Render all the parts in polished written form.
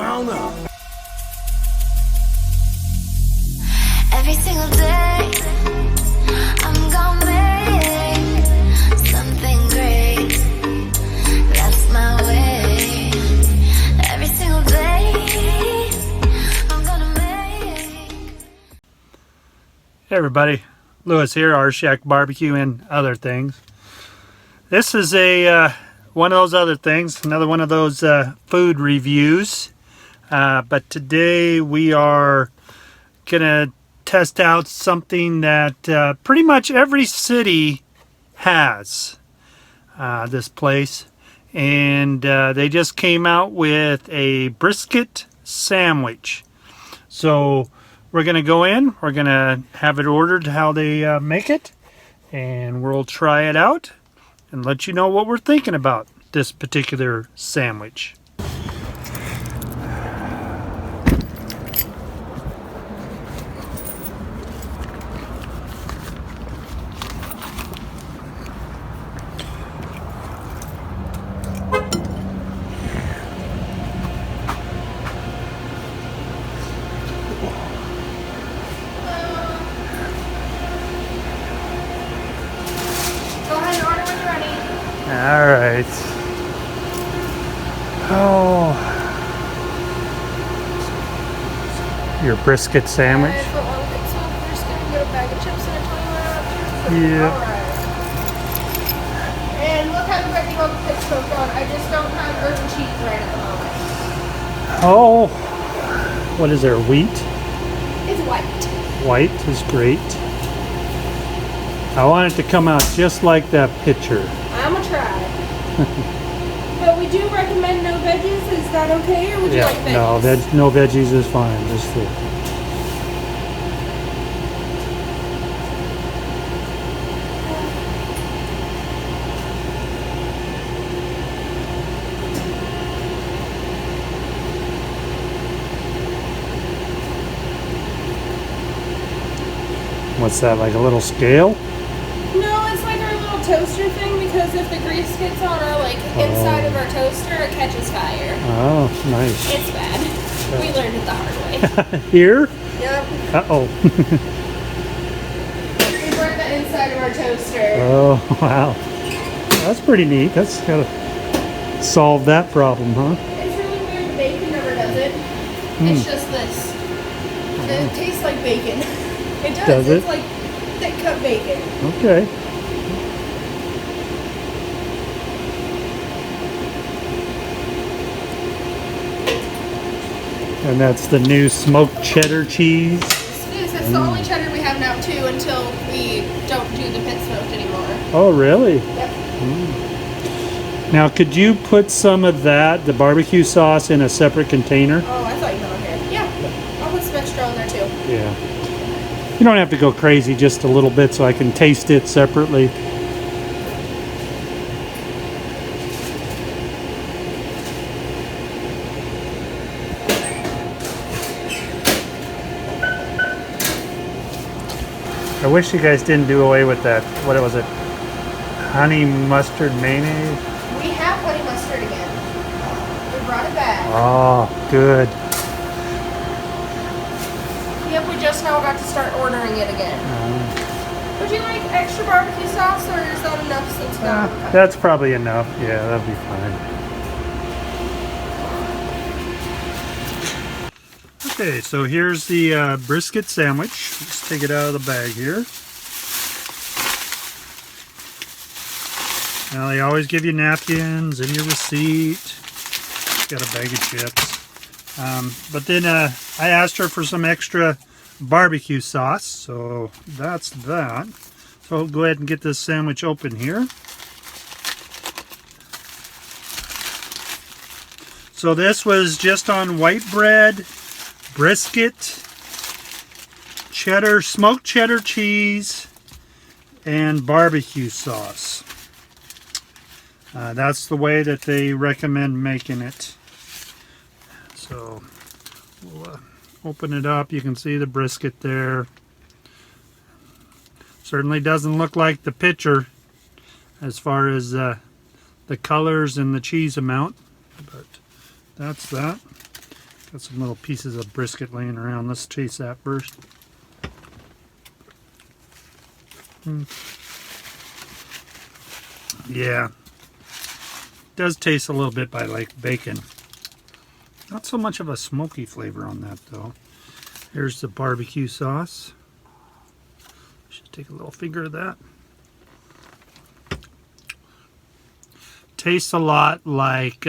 mount up. Every single day, I'm gonna make something great. That's my way. Every single day, I'm gonna make. Hey everybody, Lewis here, Rshackbbq and other things. This is a one of those other things, another one of those food reviews. But today we are gonna test out something that pretty much every city has this place, and they just came out with a brisket sandwich. So we're gonna go in, we're gonna have it ordered how they make it, and we'll try it out and let you know what we're thinking about this particular sandwich. All right. Oh, your brisket sandwich. Yeah. And look how the on the pit's cooked on. I just don't have urban cheese right at the moment. Oh, what is there? Wheat? It's white. White is great. I want it to come out just like that picture. I'm gonna try. But we do recommend no veggies. Is that okay, or would you like veggies? No veggies is fine. Just the. What's that, like a little scale? No, it's like our little toaster thing, because if the grease gets on our inside of our toaster, it catches fire. Oh, nice. It's bad. We learned it the hard way. Here? Yep. Uh-oh. We burned the inside of our toaster. Oh, wow. That's pretty neat. That's gotta solve that problem, huh? It's really weird. The bacon never does it. It's just this. It tastes like bacon. It does. Does It's it? like thick cut bacon. Okay. And that's the new smoked cheddar cheese. That's the only cheddar we have now too, until we don't do the pit smoked anymore. Oh, really? Yep. Now, could you put some of that, the barbecue sauce, in a separate container? Oh, I thought you meant on here. Yeah. I'll put some extra on there too. Yeah. You don't have to go crazy, just a little bit so I can taste it separately. I wish you guys didn't do away with that, what was it, honey mustard mayonnaise? We have honey mustard again. We brought it back. Oh, good. Yep, we just now got to start ordering it again. Would you like extra barbecue sauce, or is that enough since that? That's probably enough. Yeah, that'll be fine. Okay, so here's the brisket sandwich. Let's take it out of the bag here. Now they always give you napkins in your receipt. Got a bag of chips. But then I asked her for some extra barbecue sauce, so that's that. So I'll go ahead and get this sandwich open here. So this was just on white bread, brisket, cheddar, smoked cheddar cheese, and barbecue sauce. That's the way that they recommend making it. So we'll open it up. You can see the brisket there. Certainly doesn't look like the picture as far as the colors and the cheese amount, but that's that. Got some little pieces of brisket laying around. Let's taste that first. Yeah. Does taste a little bit by like bacon. Not so much of a smoky flavor on that though. Here's the barbecue sauce. Just take a little finger of that. Tastes a lot like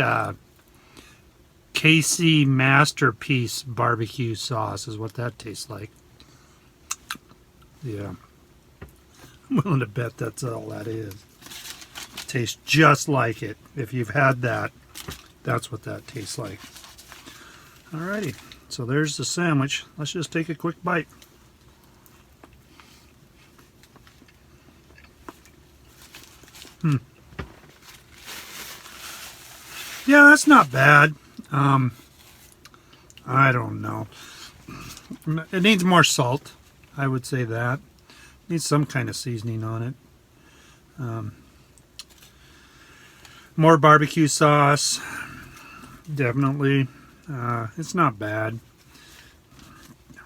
KC Masterpiece barbecue sauce is what that tastes like. Yeah. I'm willing to bet that's all that is. Tastes just like it. If you've had that, that's what that tastes like. Alrighty, so there's the sandwich. Let's just take a quick bite. Yeah, that's not bad. I don't know. It needs more salt. I would say that. Needs some kind of seasoning on it. More barbecue sauce. Definitely. It's not bad.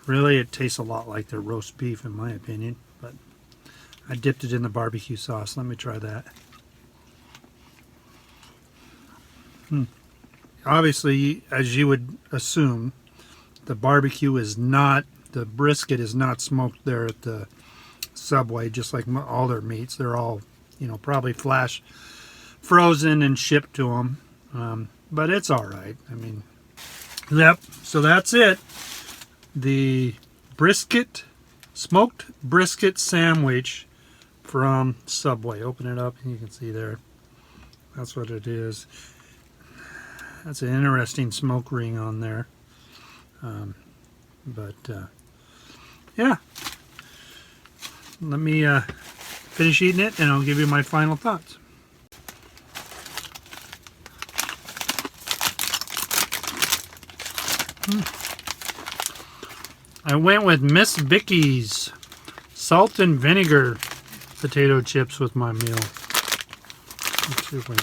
Really, it tastes a lot like the roast beef in my opinion. But I dipped it in the barbecue sauce. Let me try that. Obviously, as you would assume, the barbecue is not, the brisket is not smoked there at the Subway, just like all their meats. They're all, you know, probably flash frozen and shipped to them. But it's all right. I mean, yep. So that's it. The brisket, smoked brisket sandwich from Subway. Open it up and you can see there. That's what it is. That's an interesting smoke ring on there. Yeah. Let me finish eating it and I'll give you my final thoughts. I went with Miss Vicky's salt and vinegar potato chips with my meal. Let's see if we...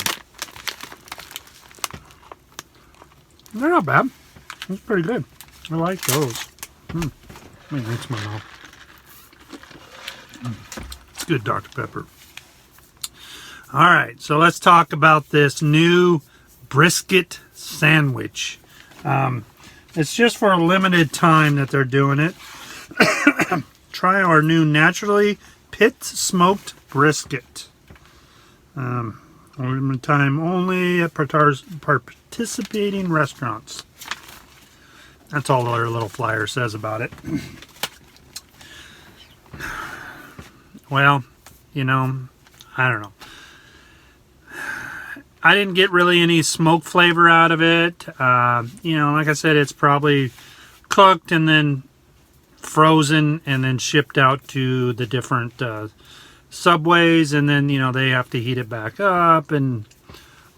They're not bad. It's pretty good. I like those. Let me rinse my mouth. It's good, Dr. Pepper. Alright, so let's talk about this new brisket sandwich. It's just for a limited time that they're doing it. Try our new naturally pit smoked brisket. Limited time only at participating restaurants. That's all our little flyer says about it. Well, you know, I don't know. I didn't get really any smoke flavor out of it. You know, like I said, it's probably cooked and then frozen and then shipped out to the different Subways, and then, you know, they have to heat it back up and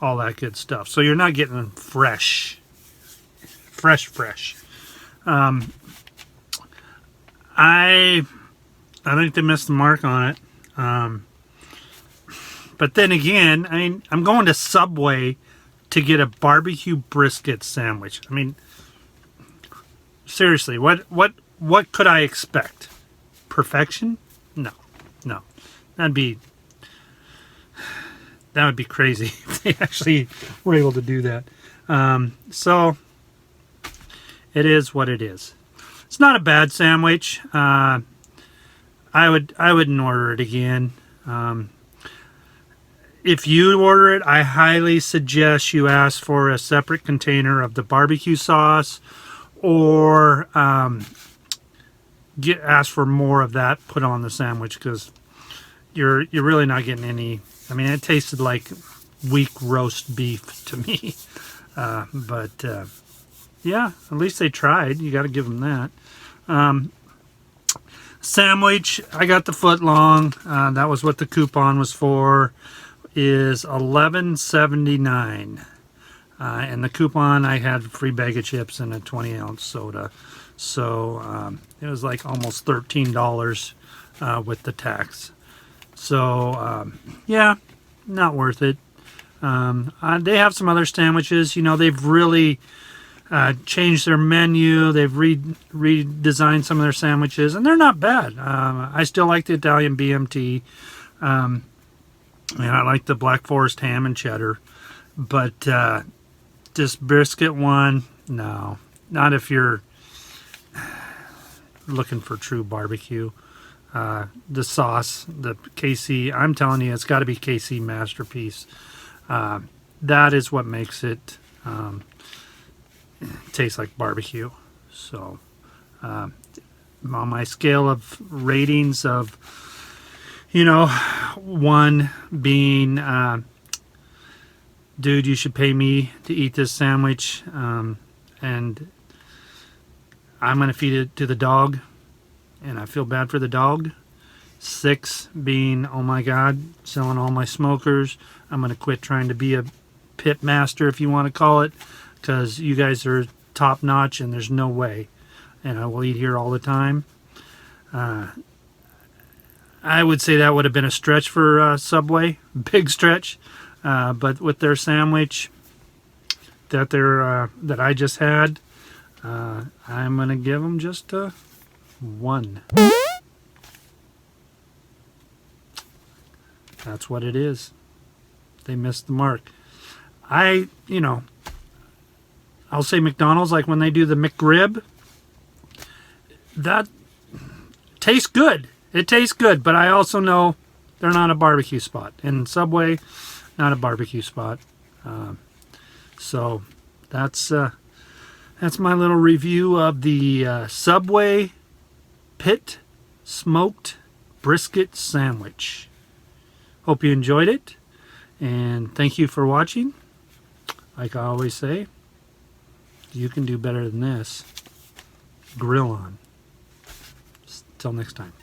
all that good stuff. So you're not getting fresh. I think they missed the mark on it. But then again, I mean, I'm going to Subway to get a barbecue brisket sandwich. I mean, seriously, what could I expect? Perfection? No. That would be crazy if they actually were able to do that. So it is what it is. It's not a bad sandwich. I wouldn't order it again. If you order it, I highly suggest you ask for a separate container of the barbecue sauce, or ask for more of that put on the sandwich, because you're really not getting any. I mean, it tasted like weak roast beef to me. Yeah, at least they tried. You got to give them that. Sandwich, I got the foot long. That was what the coupon was for. Is $11.79. And the coupon, I had a free bag of chips and a 20-ounce soda. So it was like almost $13 with the tax. So yeah, not worth it. They have some other sandwiches. You know, they've really changed their menu. They've redesigned some of their sandwiches, and they're not bad. I still like the Italian BMT. And I like the Black Forest ham and cheddar. But this brisket one, no. Not if you're looking for true barbecue. The sauce, the KC, I'm telling you, it's got to be KC Masterpiece. That is what makes it taste like barbecue. So on my scale of ratings of, you know, 1 being, dude, you should pay me to eat this sandwich, and I'm going to feed it to the dog, and I feel bad for the dog. 6 being, oh my God, selling all my smokers. I'm going to quit trying to be a pit master, if you want to call it, because you guys are top notch and there's no way. And I will eat here all the time. I would say that would have been a stretch for Subway, big stretch. But with their sandwich that I just had, I'm going to give them just a 1. That's what it is. They missed the mark. I'll say McDonald's, like when they do the McRib, that tastes good. It tastes good, but I also know they're not a barbecue spot. And Subway, not a barbecue spot. So that's my little review of the Subway Pit Smoked Brisket Sandwich. Hope you enjoyed it, and thank you for watching. Like I always say, you can do better than this. Grill on. Till next time.